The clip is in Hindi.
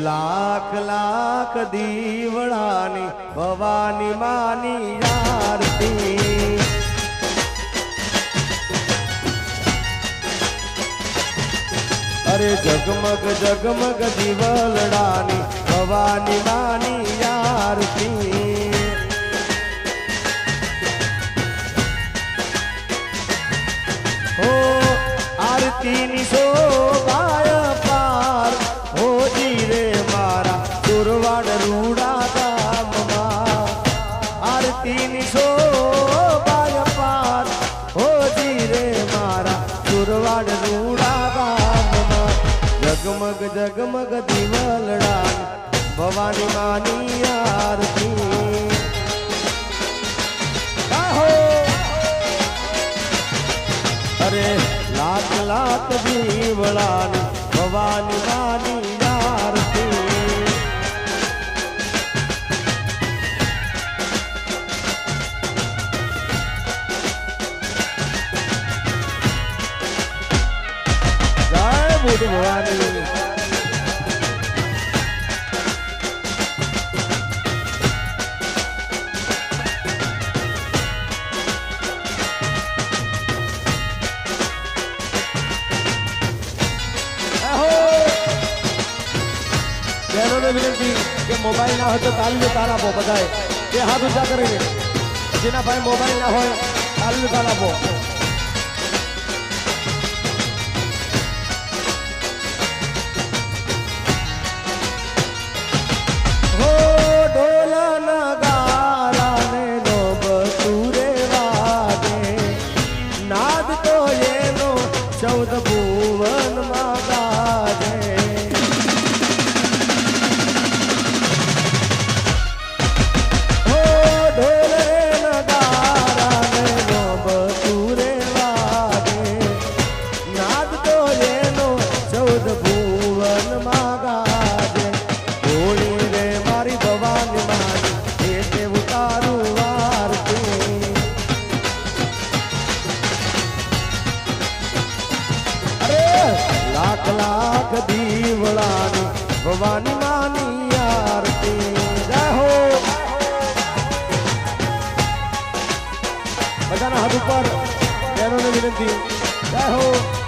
लाख लाख दीवड़ानी भवानी मानी आरती। अरे जगमग जगमग दीवड़ानी भवानी मानी आरती। हो आरती नी शोभाय पार हो जी रे मारा सुरवाड़ रूड़ा गाममा। आरती नी शोभाय पार हो जी रे मारा सुरवाड़ रूड़ा गाममा। जगमग जगमग दीवलड़ानी भवानी मानी आरती। अरे लाख लाख दीवड़ानी भवानी मानी आरती। जय बुद्ध भवानी। विनती कि मोबाइल ना हो तो ताली तारा पो बधाए ये हाथ ऊंचा करेंगे। जिना भाई मोबाइल ना हो ताली तारा पो। हो ढोला नगारा ने नो बतूरे वागे नाद तो ये नो 14 भुवन में गाजे। लाख लाख दीवड़ानी भवानी मानी आरती। जय हो बजाना हाथ ऊपर, बहनों ने विनती। जय हो।